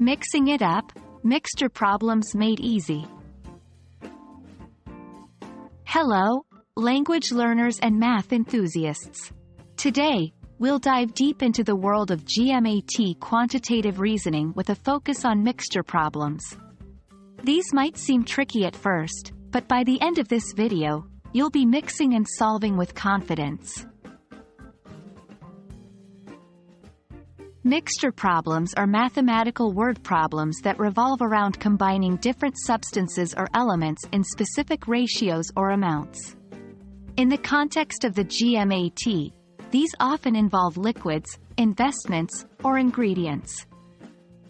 Mixing it up, mixture problems made easy. Hello, language learners and math enthusiasts. Today, we'll dive deep into the world of GMAT Quantitative Reasoning with a focus on mixture problems. These might seem tricky at first, but by the end of this video, you'll be mixing and solving with confidence. Mixture problems are mathematical word problems that revolve around combining different substances or elements in specific ratios or amounts. In the context of the GMAT, these often involve liquids, investments, or ingredients.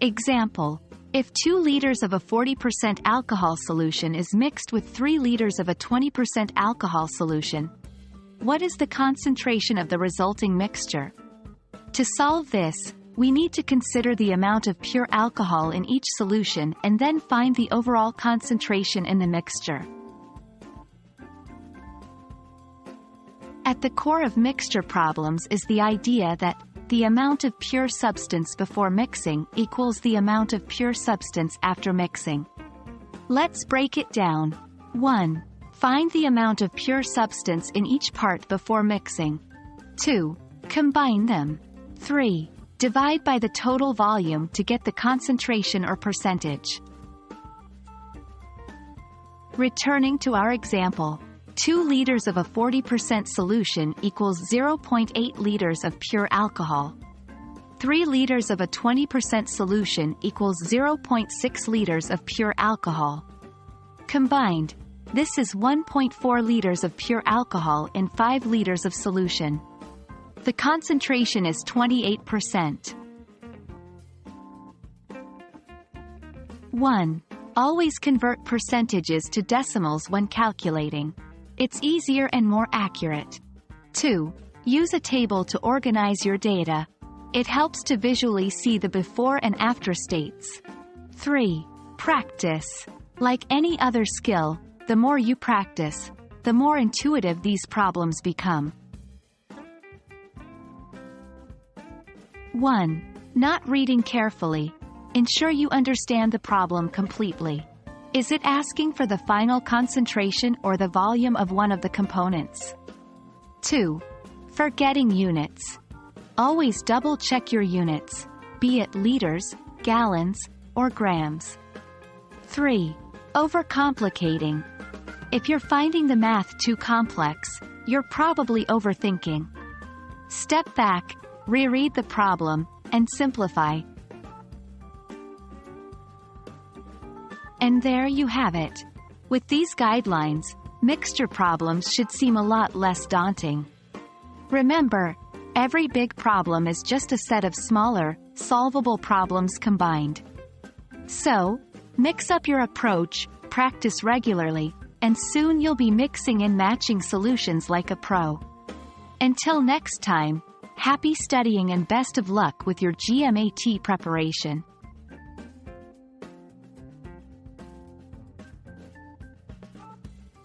Example: if 2 liters of a 40% alcohol solution is mixed with 3 liters of a 20% alcohol solution, what is the concentration of the resulting mixture? To solve this, we need to consider the amount of pure alcohol in each solution and then find the overall concentration in the mixture. At the core of mixture problems is the idea that the amount of pure substance before mixing equals the amount of pure substance after mixing. Let's break it down. 1. Find the amount of pure substance in each part before mixing. 2. Combine them. 3. Divide by the total volume to get the concentration or percentage. Returning to our example, 2 liters of a 40% solution equals 0.8 liters of pure alcohol. 3 liters of a 20% solution equals 0.6 liters of pure alcohol. Combined, this is 1.4 liters of pure alcohol in 5 liters of solution. The concentration is 28%. 1. Always convert percentages to decimals when calculating. It's easier and more accurate. 2. Use a table to organize your data. It helps to visually see the before and after states. 3. Practice. Like any other skill, the more you practice, the more intuitive these problems become. 1. Not reading carefully. Ensure you understand the problem completely. Is it asking for the final concentration or the volume of one of the components? 2. Forgetting units. Always double-check your units, be it liters, gallons, or grams. 3. Overcomplicating. If you're finding the math too complex, you're probably overthinking. Step back, reread the problem, and simplify. And there you have it. With these guidelines, mixture problems should seem a lot less daunting. Remember, every big problem is just a set of smaller, solvable problems combined. So, mix up your approach, practice regularly, and soon you'll be mixing and matching solutions like a pro. Until next time, happy studying and best of luck with your GMAT preparation.